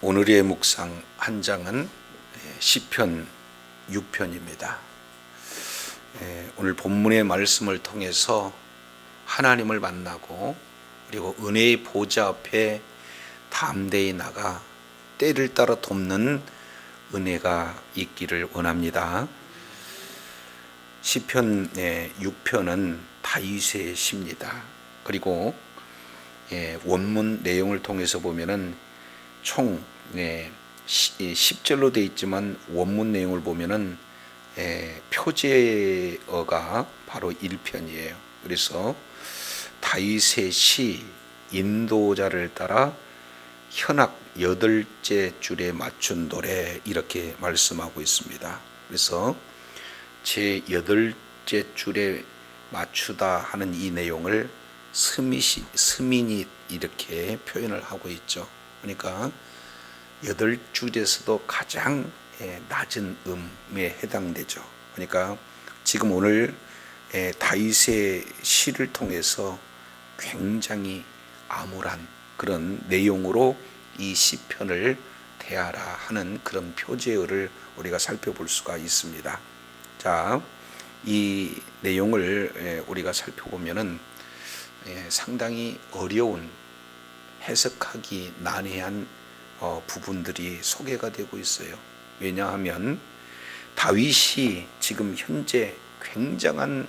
오늘의 묵상 한 장은 시편 6편입니다. 오늘 본문의 말씀을 통해서 하나님을 만나고 그리고 은혜의 보좌 앞에 담대히 나가 때를 따라 돕는 은혜가 있기를 원합니다. 시편 6편은 다윗의 시입니다. 그리고 원문 내용을 통해서 보면은 총 10절로 되어 있지만 원문 내용을 보면은 표제어가 바로 1편이에요. 그래서 다윗의 시 인도자를 따라 현악 8째 줄에 맞춘 노래 이렇게 말씀하고 있습니다. 그래서 제 8째 줄에 맞추다 하는 이 내용을 스민이 이렇게 표현을 하고 있죠. 그러니까 8줄에서도 가장 낮은 음에 해당되죠. 그러니까 지금 오늘 다윗의 시를 통해서 굉장히 암울한 그런 내용으로 이 시편을 대하라 하는 그런 표제어를 우리가 살펴볼 수가 있습니다. 자, 이 내용을 우리가 살펴보면은 상당히 어려운 해석하기 난해한 부분들이 소개가 되고 있어요. 왜냐하면 다윗이 지금 현재 굉장한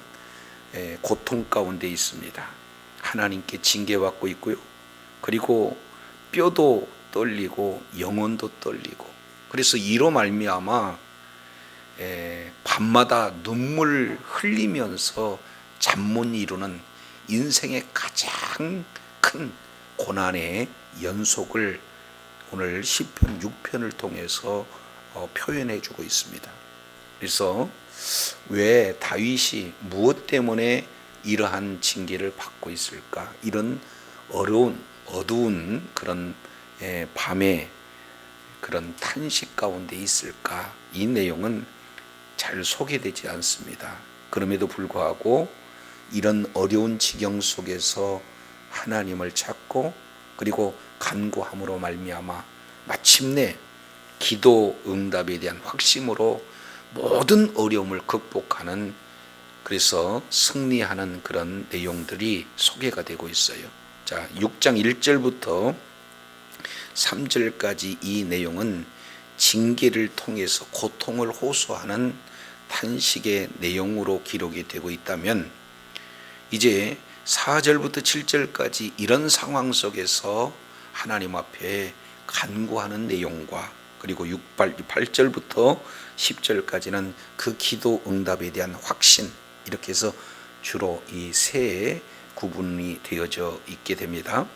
고통 가운데 있습니다. 하나님께 징계받고 있고요. 그리고 뼈도 떨리고 영혼도 떨리고, 그래서 이로 말미암아 밤마다 눈물 흘리면서 잠 못 이루는 인생의 가장 큰 고난의 연속을 오늘 시편 6편을 통해서 표현해 주고 있습니다. 그래서 왜 다윗이 무엇 때문에 이러한 징계를 받고 있을까? 이런 어두운 그런 밤에 그런 탄식 가운데 있을까? 이 내용은 잘 소개되지 않습니다. 그럼에도 불구하고 이런 어려운 지경 속에서 하나님을 찾고 그리고 간구함으로 말미암아 마침내 기도 응답에 대한 확신으로 모든 어려움을 극복하는, 그래서 승리하는 그런 내용들이 소개가 되고 있어요. 자, 6장 1절부터 3절까지 이 내용은 징계를 통해서 고통을 호소하는 탄식의 내용으로 기록이 되고 있다면, 이제 4절부터 7절까지 이런 상황 속에서 하나님 앞에 간구하는 내용과, 그리고 8절부터 10절까지는 그 기도 응답에 대한 확신, 이렇게 해서 주로 이 세 구분이 되어져 있게 됩니다.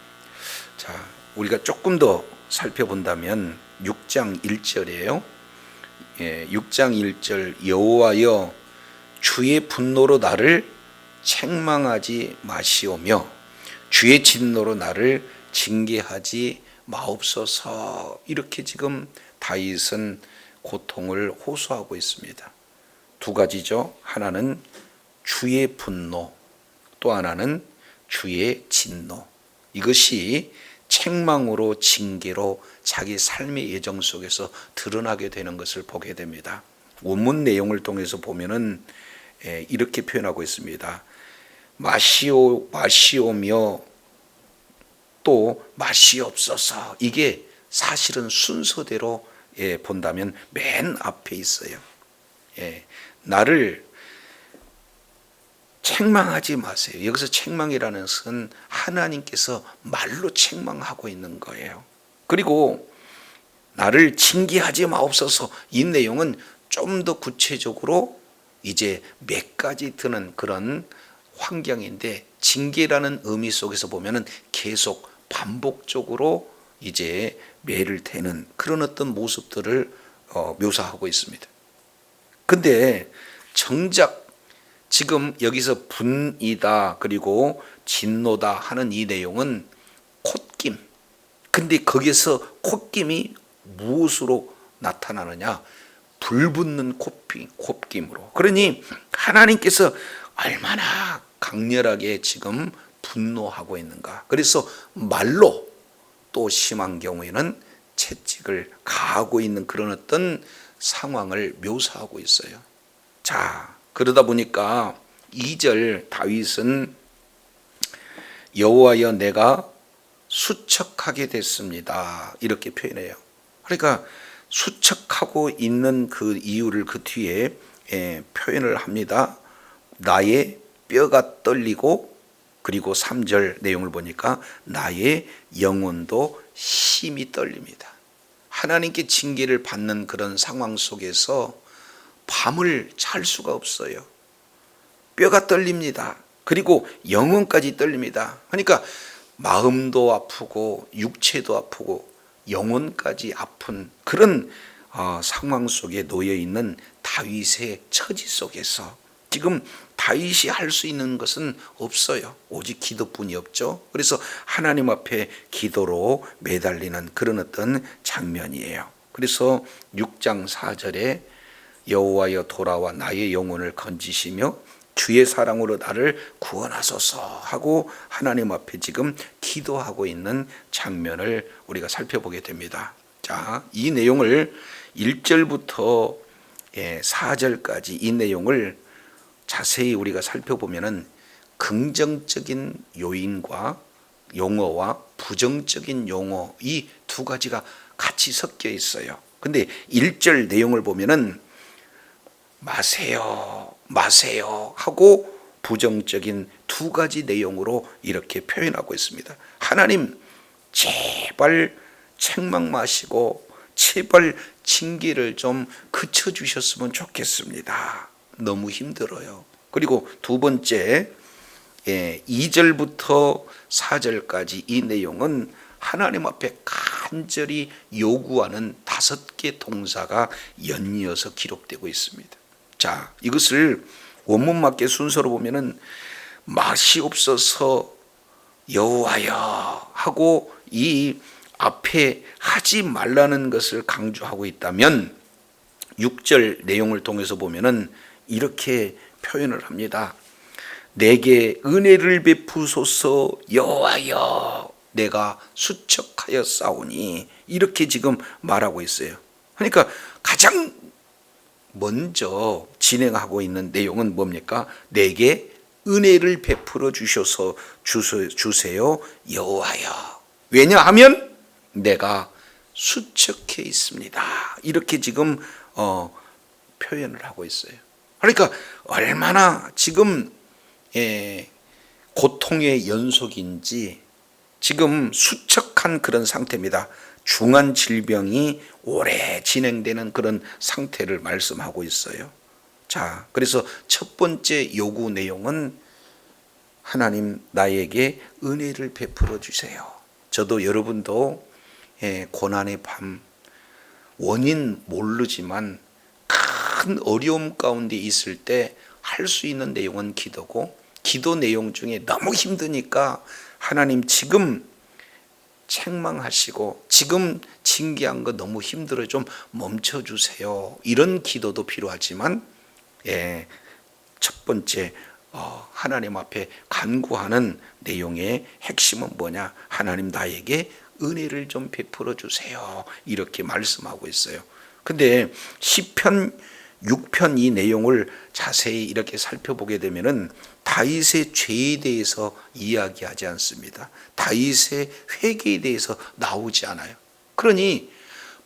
자, 우리가 조금 더 살펴본다면 6장 1절이에요. 6장 1절, 여호와여 주의 분노로 나를 책망하지 마시오며 주의 진노로 나를 징계하지 마옵소서. 이렇게 지금 다윗은 고통을 호소하고 있습니다. 두 가지죠. 하나는 주의 분노, 또 하나는 주의 진노. 이것이 책망으로 징계로 자기 삶의 예정 속에서 드러나게 되는 것을 보게 됩니다. 원문 내용을 통해서 보면은 이렇게 표현하고 있습니다. 마시오며 또 마시옵소서. 이게 사실은 순서대로 본다면 맨 앞에 있어요. 나를 책망하지 마세요. 여기서 책망이라는 것은 하나님께서 말로 책망하고 있는 거예요. 그리고 나를 징계하지 마옵소서. 이 내용은 좀 더 구체적으로 이제 몇 가지 드는 그런 환경인데, 징계라는 의미 속에서 보면은 계속 반복적으로 이제 매를 대는 그런 어떤 모습들을 묘사하고 있습니다. 근데 정작 지금 여기서 분이다 그리고 진노다 하는 이 내용은 콧김. 근데 거기서 콧김이 무엇으로 나타나느냐? 불붙는 콧김으로. 그러니 하나님께서 얼마나 강렬하게 지금 분노하고 있는가. 그래서 말로, 또 심한 경우에는 채찍을 가하고 있는 그런 어떤 상황을 묘사하고 있어요. 자, 그러다 보니까 2절 다윗은 여호와여 내가 수척하게 됐습니다. 이렇게 표현해요. 그러니까 수척하고 있는 그 이유를 그 뒤에 표현을 합니다. 나의 뼈가 떨리고, 그리고 3절 내용을 보니까 나의 영혼도 심히 떨립니다. 하나님께 징계를 받는 그런 상황 속에서 밤을 잘 수가 없어요. 뼈가 떨립니다. 그리고 영혼까지 떨립니다. 그러니까 마음도 아프고 육체도 아프고 영혼까지 아픈 그런 상황 속에 놓여 있는 다윗의 처지 속에서 지금 다윗이 할 수 있는 것은 없어요. 오직 기도뿐이 없죠. 그래서 하나님 앞에 기도로 매달리는 그런 어떤 장면이에요. 그래서 6장 4절에 여호와여 돌아와 나의 영혼을 건지시며 주의 사랑으로 나를 구원하소서 하고 하나님 앞에 지금 기도하고 있는 장면을 우리가 살펴보게 됩니다. 자, 이 내용을 1절부터 4절까지 이 내용을 자세히 우리가 살펴보면은 긍정적인 요인과 용어와 부정적인 용어 이 두 가지가 같이 섞여 있어요. 근데 1절 내용을 보면은 마세요 하고 부정적인 두 가지 내용으로 이렇게 표현하고 있습니다. 하나님 제발 책망 마시고 제발 징계를 좀 그쳐 주셨으면 좋겠습니다. 너무 힘들어요. 그리고 두 번째 2절부터 4절까지 이 내용은 하나님 앞에 간절히 요구하는 5개 동사가 연이어서 기록되고 있습니다. 자, 이것을 원문 맞게 순서로 보면은 마시옵소서 여호와여 하고 이 앞에 하지 말라는 것을 강조하고 있다면 6절 내용을 통해서 보면은 이렇게 표현을 합니다. 내게 은혜를 베푸소서 여호와여 내가 수척하여 싸우니 이렇게 지금 말하고 있어요. 그러니까 가장 먼저 진행하고 있는 내용은 뭡니까? 내게 은혜를 베풀어 주셔서 주세요 여호와여. 왜냐하면 내가 수척해 있습니다. 이렇게 지금 표현을 하고 있어요. 그러니까 얼마나 지금 고통의 연속인지 지금 수척한 그런 상태입니다. 중한 질병이 오래 진행되는 그런 상태를 말씀하고 있어요. 자, 그래서 첫 번째 요구 내용은 하나님 나에게 은혜를 베풀어 주세요. 저도 여러분도 고난의 밤 원인 모르지만 큰 어려움 가운데 있을 때 할 수 있는 내용은 기도고, 기도 내용 중에 너무 힘드니까 하나님 지금 책망하시고 지금 징계한 거 너무 힘들어요. 좀 멈춰주세요. 이런 기도도 필요하지만 첫 번째 하나님 앞에 간구하는 내용의 핵심은 뭐냐? 하나님 나에게 은혜를 좀 베풀어 주세요. 이렇게 말씀하고 있어요. 근데 시편 6편 이 내용을 자세히 이렇게 살펴보게 되면은 다윗의 죄에 대해서 이야기하지 않습니다. 다윗의 회개에 대해서 나오지 않아요. 그러니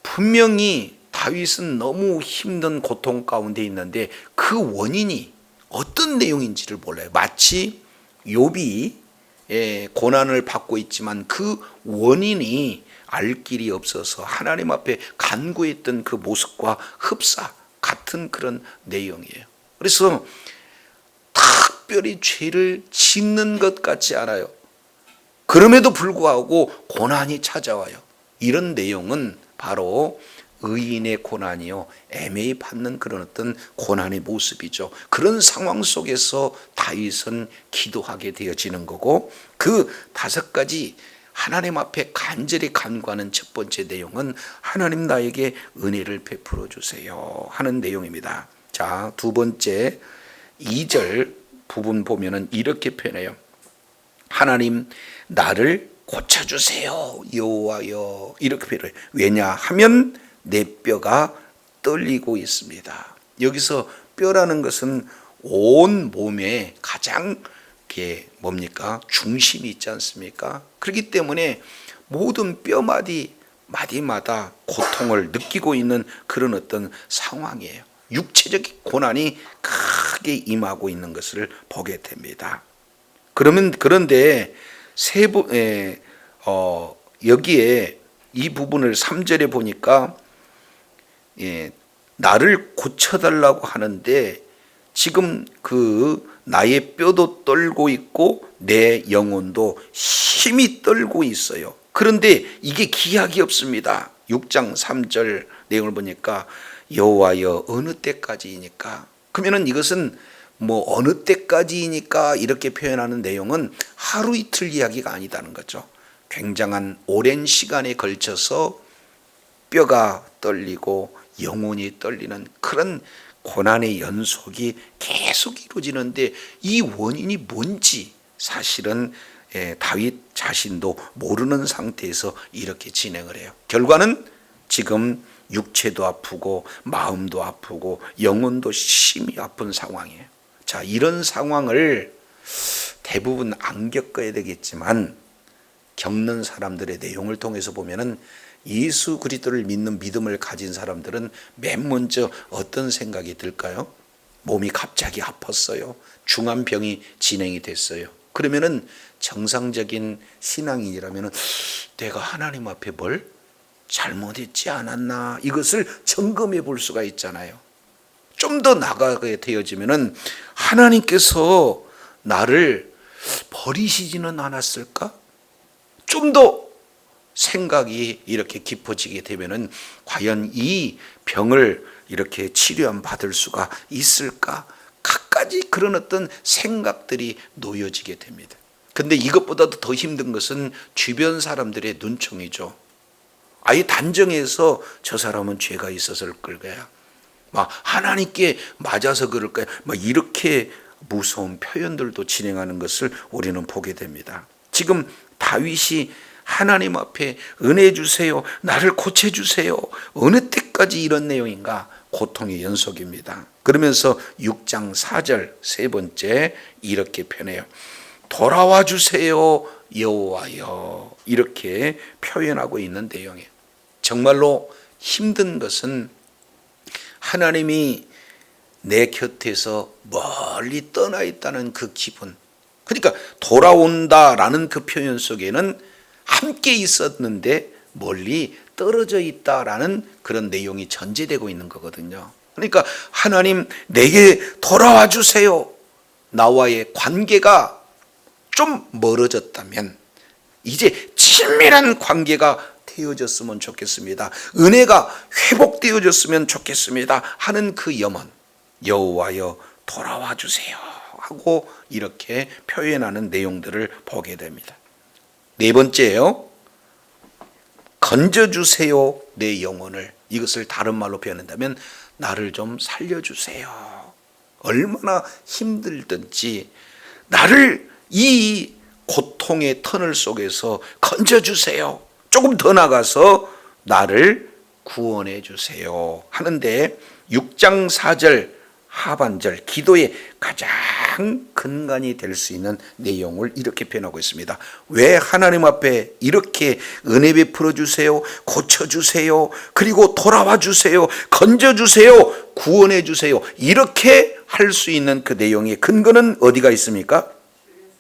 분명히 다윗은 너무 힘든 고통 가운데 있는데 그 원인이 어떤 내용인지를 몰라요. 마치 욥이 고난을 받고 있지만 그 원인이 알 길이 없어서 하나님 앞에 간구했던 그 모습과 흡사 같은 그런 내용이에요. 그래서 특별히 죄를 짓는 것 같지 않아요. 그럼에도 불구하고 고난이 찾아와요. 이런 내용은 바로 의인의 고난이요 애매히 받는 그런 어떤 고난의 모습이죠. 그런 상황 속에서 다윗은 기도하게 되어지는 거고, 그 5가지 하나님 앞에 간절히 간구하는 첫 번째 내용은 하나님 나에게 은혜를 베풀어 주세요 하는 내용입니다. 자, 두 번째 2절 부분 보면은 이렇게 표현해요. 하나님 나를 고쳐주세요 여호와여 이렇게 표현해요. 왜냐하면 내 뼈가 떨리고 있습니다. 여기서 뼈라는 것은 온 몸에 가장 뭡니까? 중심이 있지 않습니까? 그렇기 때문에 모든 마디마다 고통을 느끼고 있는 그런 어떤 상황이에요. 육체적인 고난이 크게 임하고 있는 것을 보게 됩니다. 그런데 여기에 이 부분을 3절에 보니까 나를 고쳐달라고 하는데 지금 나의 뼈도 떨고 있고 내 영혼도 힘이 떨고 있어요. 그런데 이게 기약이 없습니다. 6장 3절 내용을 보니까 여호와여 어느 때까지이니까, 그러면은 이것은 어느 때까지이니까 이렇게 표현하는 내용은 하루 이틀 이야기가 아니다는 거죠. 굉장한 오랜 시간에 걸쳐서 뼈가 떨리고 영혼이 떨리는 그런 고난의 연속이 계속 이루어지는데 이 원인이 뭔지 사실은 다윗 자신도 모르는 상태에서 이렇게 진행을 해요. 결과는 지금 육체도 아프고 마음도 아프고 영혼도 심히 아픈 상황이에요. 자, 이런 상황을 대부분 안 겪어야 되겠지만 겪는 사람들의 내용을 통해서 보면은 예수 그리스도를 믿는 믿음을 가진 사람들은 맨 먼저 어떤 생각이 들까요? 몸이 갑자기 아팠어요. 중한 병이 진행이 됐어요. 그러면은 정상적인 신앙인이라면은 내가 하나님 앞에 뭘 잘못했지 않았나 이것을 점검해 볼 수가 있잖아요. 좀 더 나가게 되어지면은 하나님께서 나를 버리시지는 않았을까? 좀 더 생각이 이렇게 깊어지게 되면은 과연 이 병을 이렇게 치료함 받을 수가 있을까? 갖가지 그런 어떤 생각들이 놓여지게 됩니다. 근데 이것보다도 더 힘든 것은 주변 사람들의 눈총이죠. 아예 단정해서 저 사람은 죄가 있었을 거야. 하나님께 맞아서 그럴 거야. 이렇게 무서운 표현들도 진행하는 것을 우리는 보게 됩니다. 지금 다윗이 하나님 앞에 은혜 주세요. 나를 고쳐주세요. 어느 때까지 이런 내용인가? 고통의 연속입니다. 그러면서 6장 4절 세 번째 이렇게 표현해요. 돌아와 주세요 여호와여 이렇게 표현하고 있는 내용이에요. 정말로 힘든 것은 하나님이 내 곁에서 멀리 떠나 있다는 그 기분, 그러니까 돌아온다라는 그 표현 속에는 함께 있었는데 멀리 떨어져 있다라는 그런 내용이 전제되고 있는 거거든요. 그러니까 하나님 내게 돌아와 주세요. 나와의 관계가 좀 멀어졌다면 이제 친밀한 관계가 되어졌으면 좋겠습니다. 은혜가 회복되어졌으면 좋겠습니다 하는 그 염원, 여호와여 돌아와 주세요 하고 이렇게 표현하는 내용들을 보게 됩니다. 네 번째요, 건져주세요 내 영혼을. 이것을 다른 말로 표현한다면 나를 좀 살려주세요. 얼마나 힘들든지 나를 이 고통의 터널 속에서 건져주세요. 조금 더 나가서 나를 구원해 주세요 하는데 6장 4절 하반절 기도의 가장 근간이 될 수 있는 내용을 이렇게 표현하고 있습니다. 왜 하나님 앞에 이렇게 은혜 베풀어 주세요, 고쳐 주세요, 그리고 돌아와 주세요, 건져 주세요, 구원해 주세요 이렇게 할 수 있는 그 내용의 근거는 어디가 있습니까?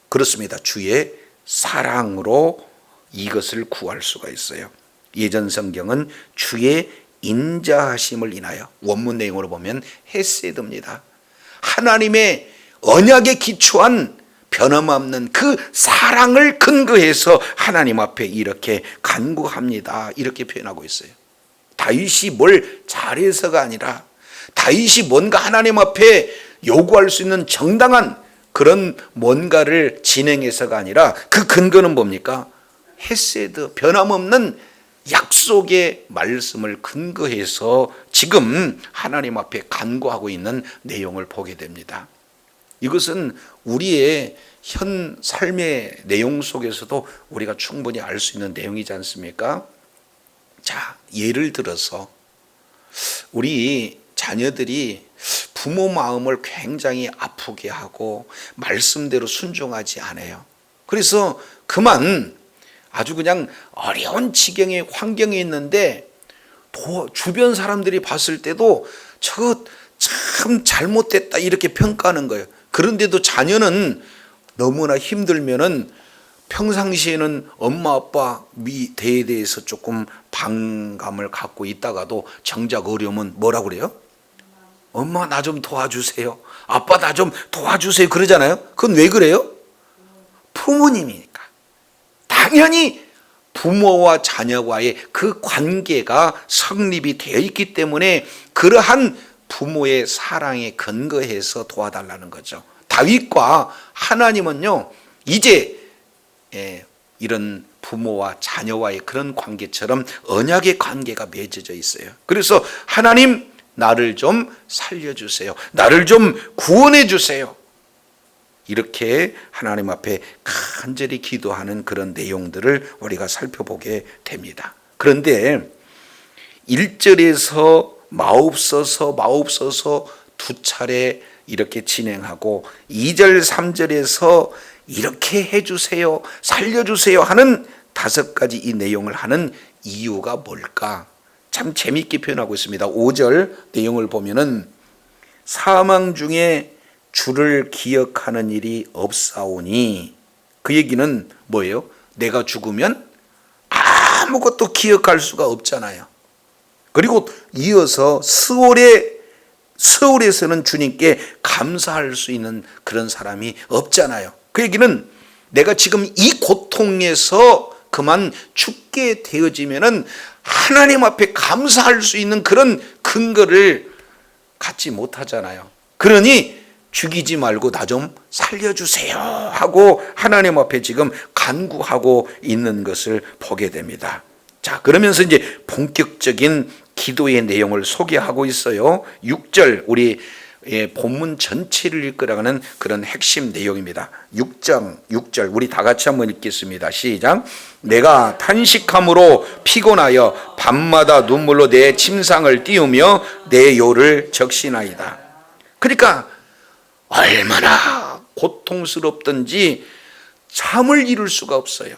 그렇습니다. 주의 사랑으로 이것을 구할 수가 있어요. 예전 성경은 주의 인자하심을 인하여, 원문 내용으로 보면 헤세드입니다. 하나님의 언약에 기초한 변함없는 그 사랑을 근거해서 하나님 앞에 이렇게 간구합니다 이렇게 표현하고 있어요. 다윗이 뭘 잘해서가 아니라 다윗이 뭔가 하나님 앞에 요구할 수 있는 정당한 그런 뭔가를 진행해서가 아니라 그 근거는 뭡니까? 헤세드, 변함없는 약속의 말씀을 근거해서 지금 하나님 앞에 간구하고 있는 내용을 보게 됩니다. 이것은 우리의 현 삶의 내용 속에서도 우리가 충분히 알 수 있는 내용이지 않습니까? 자, 예를 들어서 우리 자녀들이 부모 마음을 굉장히 아프게 하고 말씀대로 순종하지 않아요. 그래서 그만 아주 그냥 어려운 지경의 환경에 있는데 주변 사람들이 봤을 때도 저거 참 잘못됐다 이렇게 평가하는 거예요. 그런데도 자녀는 너무나 힘들면은 평상시에는 엄마 아빠 미대에 대해서 조금 반감을 갖고 있다가도 정작 어려우면 뭐라고 그래요? 엄마 나 좀 도와주세요. 아빠 나 좀 도와주세요. 그러잖아요. 그건 왜 그래요? 부모님이니까. 당연히 부모와 자녀와의 그 관계가 성립이 되어 있기 때문에 그러한 부모의 사랑에 근거해서 도와달라는 거죠. 다윗과 하나님은요, 이제 이런 부모와 자녀와의 그런 관계처럼 언약의 관계가 맺어져 있어요. 그래서 하나님 나를 좀 살려주세요. 나를 좀 구원해 주세요. 이렇게 하나님 앞에 간절히 기도하는 그런 내용들을 우리가 살펴보게 됩니다. 그런데 1절에서 마옵소서 두 차례 이렇게 진행하고 2절 3절에서 이렇게 해주세요, 살려주세요 하는 5가지 이 내용을 하는 이유가 뭘까? 참 재미있게 표현하고 있습니다. 5절 내용을 보면은 사망 중에 주를 기억하는 일이 없사오니, 그 얘기는 뭐예요? 내가 죽으면 아무것도 기억할 수가 없잖아요. 그리고 이어서 스월에서는 주님께 감사할 수 있는 그런 사람이 없잖아요. 그 얘기는 내가 지금 이 고통에서 그만 죽게 되어지면은 하나님 앞에 감사할 수 있는 그런 근거를 갖지 못하잖아요. 그러니 죽이지 말고 나 좀 살려주세요 하고 하나님 앞에 지금 간구하고 있는 것을 보게 됩니다. 자, 그러면서 이제 본격적인 기도의 내용을 소개하고 있어요. 6절, 우리 본문 전체를 이끌어가는 그런 핵심 내용입니다. 6절 우리 다 같이 한번 읽겠습니다. 시작. 내가 탄식함으로 피곤하여 밤마다 눈물로 내 침상을 띄우며 내 요를 적시나이다. 그러니까 얼마나 고통스럽든지 잠을 이룰 수가 없어요.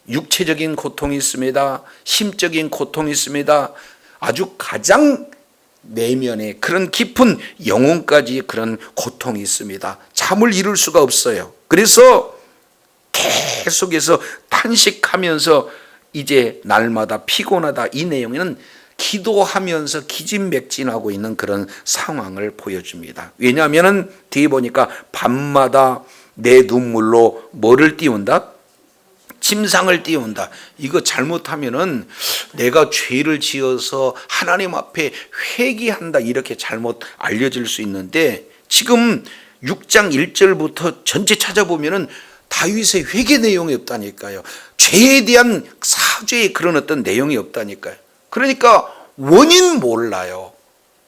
육체적인 고통이 있습니다. 심적인 고통이 있습니다. 아주 가장 내면에 그런 깊은 영혼까지 그런 고통이 있습니다. 잠을 이룰 수가 없어요. 그래서 계속해서 탄식하면서 이제 날마다 피곤하다, 이 내용에는 기도하면서 기진맥진하고 있는 그런 상황을 보여줍니다. 왜냐하면 뒤에 보니까 밤마다 내 눈물로 뭐를 띄운다? 침상을 띄운다. 이거 잘못하면은 내가 죄를 지어서 하나님 앞에 회개한다 이렇게 잘못 알려질 수 있는데, 지금 6장 1절부터 전체 찾아보면은 다윗의 회개 내용이 없다니까요. 죄에 대한 사죄의 그런 어떤 내용이 없다니까요. 그러니까 원인 몰라요.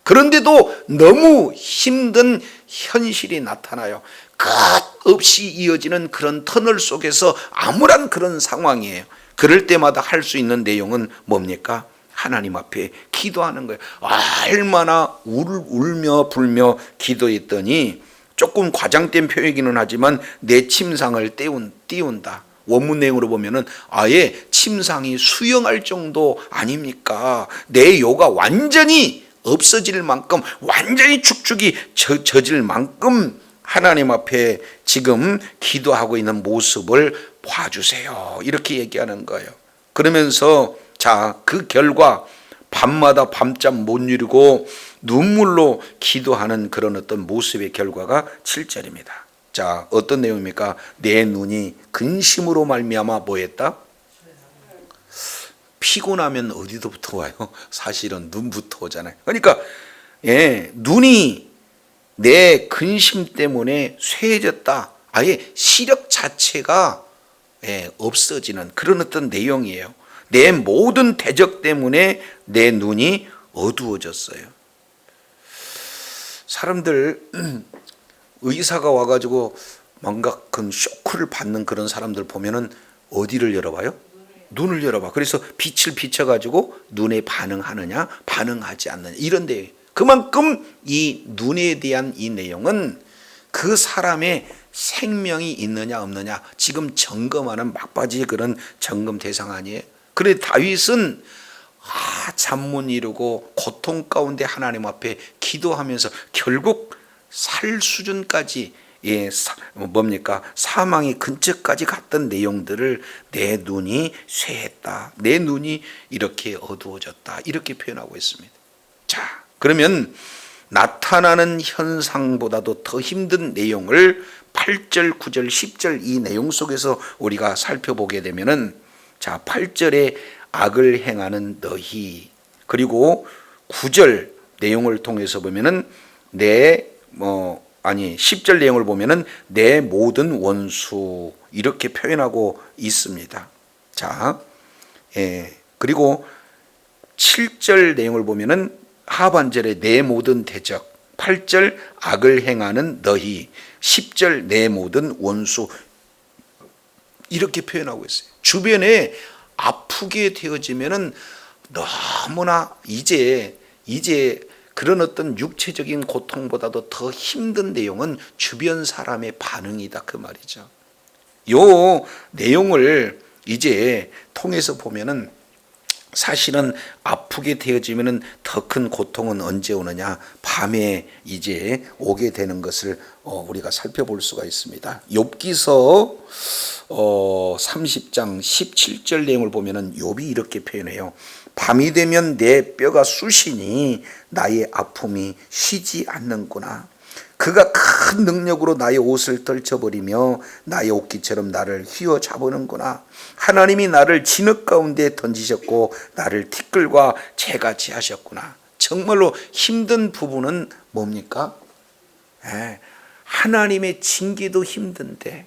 그런데도 너무 힘든 현실이 나타나요. 끝없이 이어지는 그런 터널 속에서 암울한 그런 상황이에요. 그럴 때마다 할 수 있는 내용은 뭡니까? 하나님 앞에 기도하는 거예요. 얼마나 울며 불며 기도했더니, 조금 과장된 표현이기는 하지만 내 침상을 띄운다. 원문 내용으로 보면은 아예 침상이 수영할 정도 아닙니까? 내 요가 완전히 없어질 만큼, 완전히 축축이 젖을 만큼 하나님 앞에 지금 기도하고 있는 모습을 봐주세요. 이렇게 얘기하는 거예요. 그러면서 자, 그 결과 밤마다 밤잠 못 이루고 눈물로 기도하는 그런 어떤 모습의 결과가 7절입니다. 자, 어떤 내용입니까? 내 눈이 근심으로 말미암아 뭐했다? 피곤하면 어디서부터 와요? 사실은 눈부터 오잖아요. 그러니까 눈이 내 근심 때문에 쇠해졌다. 아예 시력 자체가 없어지는 그런 어떤 내용이에요. 내 모든 대적 때문에 내 눈이 어두워졌어요. 사람들 의사가 와가지고 뭔가 그 쇼크를 받는 그런 사람들 보면은 어디를 열어봐요? 눈을 열어봐. 그래서 빛을 비춰가지고 눈에 반응하느냐 반응하지 않느냐 이런데, 그만큼 이 눈에 대한 이 내용은 그 사람의 생명이 있느냐 없느냐 지금 점검하는 막바지 그런 점검 대상 아니에요. 그래 다윗은 잠 못 이루고 고통 가운데 하나님 앞에 기도하면서 결국 살 수준까지 사망의 근처까지 갔던 내용들을 내 눈이 쇠했다, 내 눈이 이렇게 어두워졌다 이렇게 표현하고 있습니다. 자, 그러면 나타나는 현상보다도 더 힘든 내용을 8절, 9절, 10절 이 내용 속에서 우리가 살펴보게 되면은, 자 8절에 악을 행하는 너희, 그리고 9절 내용을 통해서 보면은 10절 내용을 보면은 내 모든 원수 이렇게 표현하고 있습니다. 자, 그리고 7절 내용을 보면은 하반절에 내 모든 대적, 8절 악을 행하는 너희, 10절 내 모든 원수 이렇게 표현하고 있어요. 주변에 아프게 되어지면은 너무나 이제 그런 어떤 육체적인 고통보다도 더 힘든 내용은 주변 사람의 반응이다 그 말이죠. 요 내용을 이제 통해서 보면은 사실은 아프게 되어지면은 더 큰 고통은 언제 오느냐, 밤에 이제 오게 되는 것을 우리가 살펴볼 수가 있습니다. 욥기서 30장 17절 내용을 보면은 욥이 이렇게 표현해요. 밤이 되면 내 뼈가 쑤시니 나의 아픔이 쉬지 않는구나. 그가 큰 능력으로 나의 옷을 떨쳐버리며 나의 옷깃처럼 나를 휘어잡으는구나. 하나님이 나를 진흙 가운데 던지셨고 나를 티끌과 재같이 하셨구나. 정말로 힘든 부분은 뭡니까? 하나님의 징계도 힘든데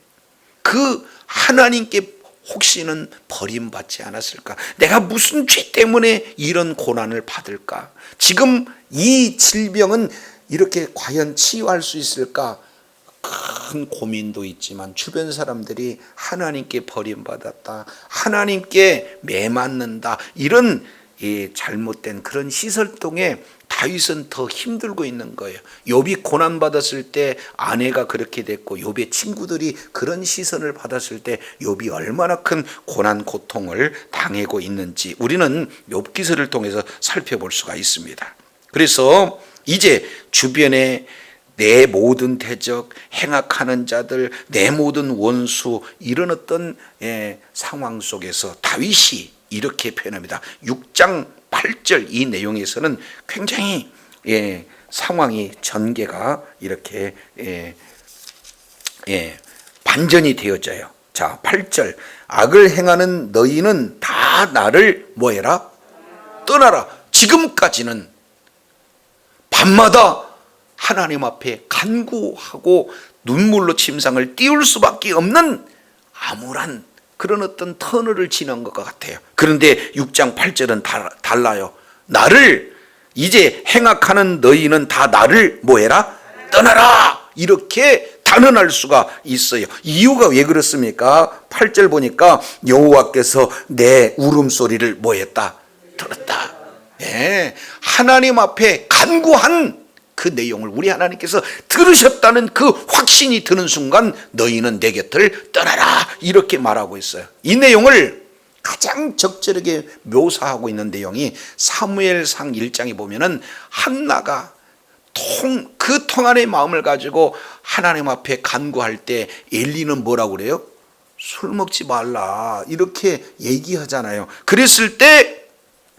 그 하나님께 혹시는 버림받지 않았을까? 내가 무슨 죄 때문에 이런 고난을 받을까? 지금 이 질병은 이렇게 과연 치유할 수 있을까? 큰 고민도 있지만 주변 사람들이 하나님께 버림받았다, 하나님께 매맞는다, 이런 잘못된 그런 시설동에 다윗은 더 힘들고 있는 거예요. 욥이 고난받았을 때 아내가 그렇게 됐고 욥의 친구들이 그런 시선을 받았을 때 욥이 얼마나 큰 고난 고통을 당하고 있는지 우리는 욥기서를 통해서 살펴볼 수가 있습니다. 그래서 이제 주변에 내 모든 대적, 행악하는 자들, 내 모든 원수, 이런 어떤 상황 속에서 다윗이 이렇게 표현합니다. 6장 8절 이 내용에서는 굉장히 상황이 전개가 이렇게 반전이 되어져요. 자, 8절 악을 행하는 너희는 다 나를 뭐해라? 떠나라. 지금까지는 밤마다 하나님 앞에 간구하고 눈물로 침상을 띄울 수밖에 없는 암울한 그런 어떤 터널을 지난 것 같아요. 그런데 6장 8절은 달라요. 나를 이제 행악하는 너희는 다 나를 뭐해라? 떠나라. 이렇게 단언할 수가 있어요. 이유가 왜 그렇습니까? 8절 보니까 여호와께서 내 울음소리를 뭐했다? 들었다. 하나님 앞에 간구한 그 내용을 우리 하나님께서 들으셨다는 그 확신이 드는 순간 너희는 내 곁을 떠나라 이렇게 말하고 있어요. 이 내용을 가장 적절하게 묘사하고 있는 내용이 사무엘상 1장에 보면은 한나가 그 통안의 마음을 가지고 하나님 앞에 간구할 때 엘리는 뭐라고 그래요? 술 먹지 말라 이렇게 얘기하잖아요. 그랬을 때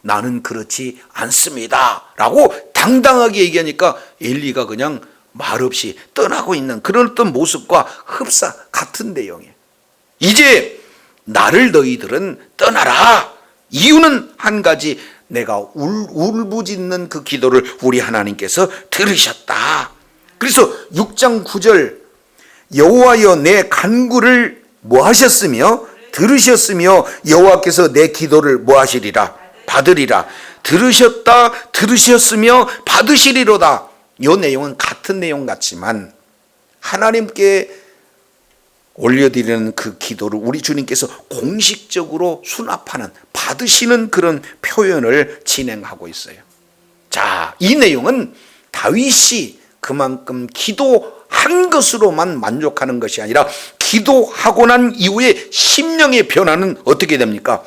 나는 그렇지 않습니다 라고 당당하게 얘기하니까 엘리가 그냥 말없이 떠나고 있는 그런 어떤 모습과 흡사 같은 내용이에요. 이제 나를 너희들은 떠나라. 이유는 한 가지, 내가 울부짖는 그 기도를 우리 하나님께서 들으셨다. 그래서 6장 9절 여호와여 내 간구를 뭐 하셨으며 들으셨으며 여호와께서 내 기도를 뭐 하시리라? 받으리라. 들으셨다, 들으셨으며 받으시리로다. 이 내용은 같은 내용 같지만 하나님께 올려드리는 그 기도를 우리 주님께서 공식적으로 수납하는, 받으시는 그런 표현을 진행하고 있어요. 자, 이 내용은 다윗이 그만큼 기도한 것으로만 만족하는 것이 아니라 기도하고 난 이후에 심령의 변화는 어떻게 됩니까?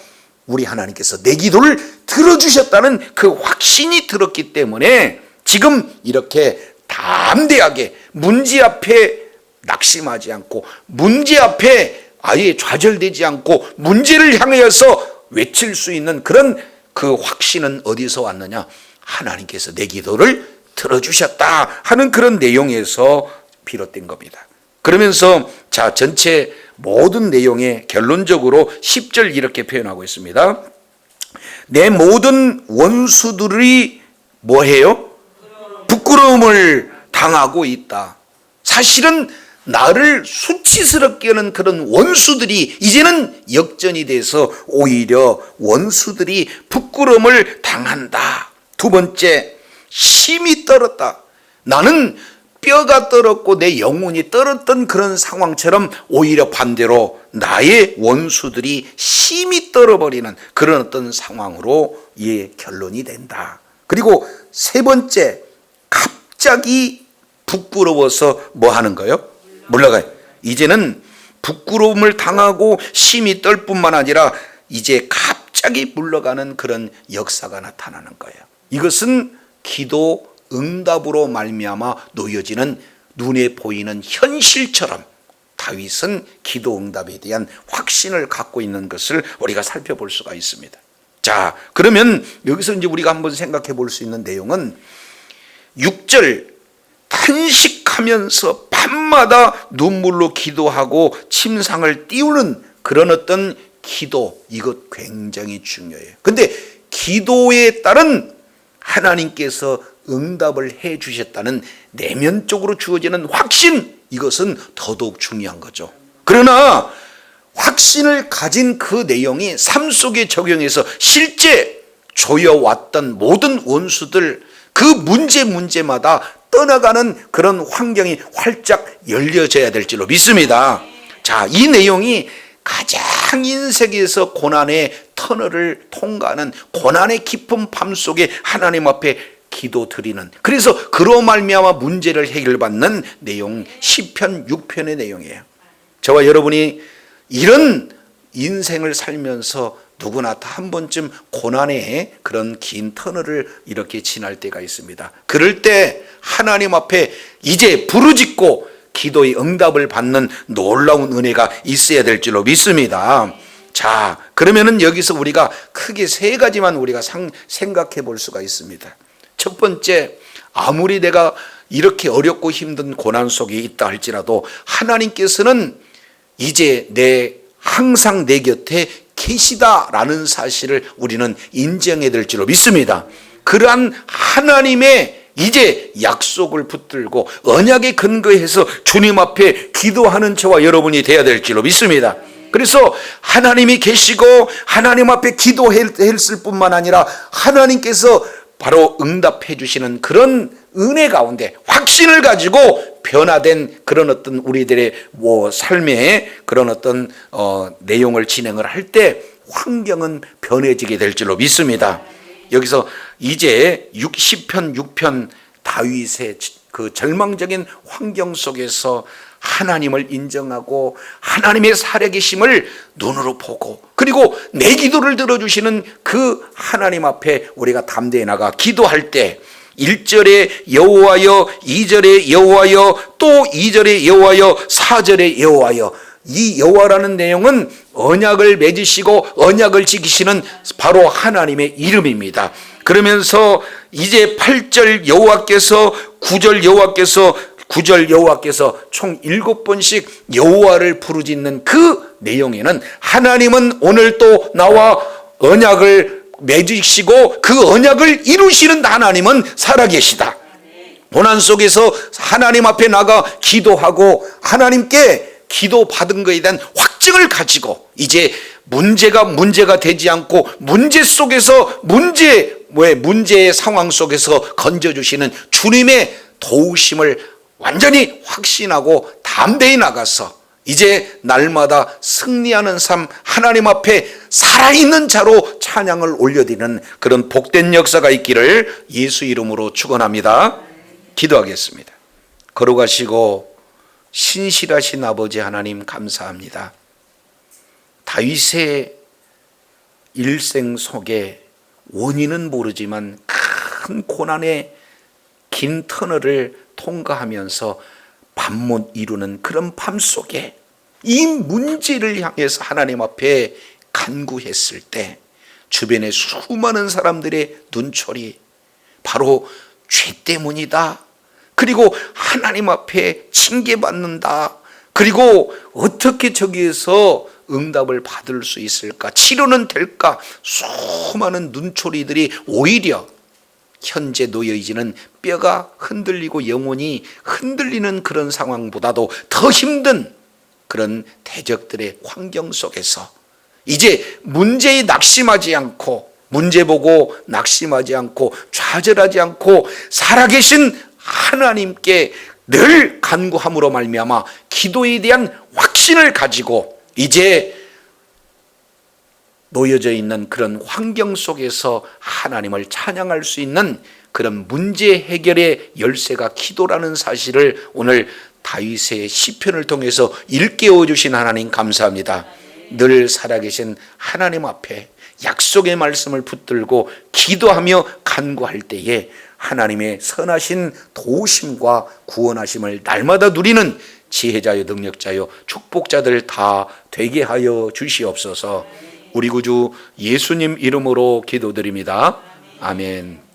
우리 하나님께서 내 기도를 들어주셨다는 그 확신이 들었기 때문에 지금 이렇게 담대하게 문제 앞에 낙심하지 않고, 문제 앞에 아예 좌절되지 않고 문제를 향하여서 외칠 수 있는 그런 그 확신은 어디서 왔느냐? 하나님께서 내 기도를 들어주셨다 하는 그런 내용에서 비롯된 겁니다. 그러면서 자, 전체 모든 내용에 결론적으로 10절 이렇게 표현하고 있습니다. 내 모든 원수들이 뭐해요? 부끄러움을 당하고 있다. 사실은 나를 수치스럽게 하는 그런 원수들이 이제는 역전이 돼서 오히려 원수들이 부끄러움을 당한다. 두 번째, 심이 떨었다. 나는 뼈가 떨었고 내 영혼이 떨었던 그런 상황처럼 오히려 반대로 나의 원수들이 심이 떨어버리는 그런 어떤 상황으로 이 결론이 된다. 그리고 세 번째, 갑자기 부끄러워서 뭐 하는 거예요? 물러가요. 이제는 부끄러움을 당하고 심이 떨 뿐만 아니라 이제 갑자기 물러가는 그런 역사가 나타나는 거예요. 이것은 기도 응답으로 말미암아 놓여지는 눈에 보이는 현실처럼 다윗은 기도 응답에 대한 확신을 갖고 있는 것을 우리가 살펴볼 수가 있습니다. 자, 그러면 여기서 이제 우리가 한번 생각해 볼 수 있는 내용은 6절, 탄식하면서 밤마다 눈물로 기도하고 침상을 띄우는 그런 어떤 기도, 이것 굉장히 중요해요. 근데 기도에 따른 하나님께서 응답을 해 주셨다는 내면적으로 주어지는 확신, 이것은 더더욱 중요한 거죠. 그러나 확신을 가진 그 내용이 삶 속에 적용해서 실제 조여왔던 모든 원수들, 그 문제마다 떠나가는 그런 환경이 활짝 열려져야 될 줄로 믿습니다. 자, 이 내용이 가장 인생에서 고난의 터널을 통과하는 고난의 깊은 밤 속에 하나님 앞에 기도드리는, 그래서 그로 말미암아 문제를 해결받는 내용, 시편 6편의 내용이에요. 저와 여러분이 이런 인생을 살면서 누구나 다 한 번쯤 고난의 그런 긴 터널을 이렇게 지날 때가 있습니다. 그럴 때 하나님 앞에 이제 부르짖고 기도의 응답을 받는 놀라운 은혜가 있어야 될 줄로 믿습니다. 자, 그러면은 여기서 우리가 크게 세 가지만 우리가 생각해 볼 수가 있습니다. 첫 번째, 아무리 내가 이렇게 어렵고 힘든 고난 속에 있다 할지라도 하나님께서는 이제 항상 내 곁에 계시다라는 사실을 우리는 인정해야 될 줄로 믿습니다. 그러한 하나님의 이제 약속을 붙들고 언약에 근거해서 주님 앞에 기도하는 저와 여러분이 되어야 될 줄로 믿습니다. 그래서 하나님이 계시고 하나님 앞에 기도했을 뿐만 아니라 하나님께서 바로 응답해 주시는 그런 은혜 가운데 확신을 가지고 변화된 그런 어떤 우리들의 삶의 그런 어떤 내용을 진행을 할 때 환경은 변해지게 될 줄로 믿습니다. 여기서 이제 10편 6편 다윗의 그 절망적인 환경 속에서 하나님을 인정하고 하나님의 살아계심을 눈으로 보고, 그리고 내 기도를 들어주시는 그 하나님 앞에 우리가 담대히 나가 기도할 때 1절에 여호와여, 2절에 여호와여, 또 2절에 여호와여, 4절에 여호와여. 이 여호와라는 내용은 언약을 맺으시고 언약을 지키시는 바로 하나님의 이름입니다. 그러면서 이제 8절 여호와께서, 9절 여호와께서, 9절 여호와께서 총 7번씩 여호와를 부르짖는 그 내용에는 하나님은 오늘 또 나와 언약을 맺으시고 그 언약을 이루시는 하나님은 살아계시다. 고난 속에서 하나님 앞에 나가 기도하고 하나님께 기도받은 것에 대한 확증을 가지고 이제 문제가 되지 않고 문제 속에서 문제의 상황 속에서 건져주시는 주님의 도우심을 완전히 확신하고 담대히 나가서 이제 날마다 승리하는 삶, 하나님 앞에 살아있는 자로 찬양을 올려드리는 그런 복된 역사가 있기를 예수 이름으로 축원합니다. 기도하겠습니다. 걸어가시고 신실하신 아버지 하나님 감사합니다. 다윗의 일생 속에 원인은 모르지만 큰 고난의 긴 터널을 통과하면서 밤 못 이루는 그런 밤 속에 이 문제를 향해서 하나님 앞에 간구했을 때 주변의 수많은 사람들의 눈초리, 바로 죄 때문이다, 그리고 하나님 앞에 징계받는다, 그리고 어떻게 저기에서 응답을 받을 수 있을까, 치료는 될까, 수많은 눈초리들이 오히려 현재 놓여있는 뼈가 흔들리고 영혼이 흔들리는 그런 상황보다도 더 힘든 그런 대적들의 환경 속에서 이제 문제에 낙심하지 않고, 문제 보고 낙심하지 않고 좌절하지 않고 살아계신 하나님께 늘 간구함으로 말미암아 기도에 대한 확신을 가지고 이제 놓여져 있는 그런 환경 속에서 하나님을 찬양할 수 있는 그런 문제 해결의 열쇠가 기도라는 사실을 오늘 다윗의 시편을 통해서 일깨워 주신 하나님 감사합니다. 늘 살아계신 하나님 앞에 약속의 말씀을 붙들고 기도하며 간구할 때에 하나님의 선하신 도우심과 구원하심을 날마다 누리는 지혜자요 능력자요 축복자들 다 되게 하여 주시옵소서. 우리 구주 예수님 이름으로 기도드립니다. 아멘.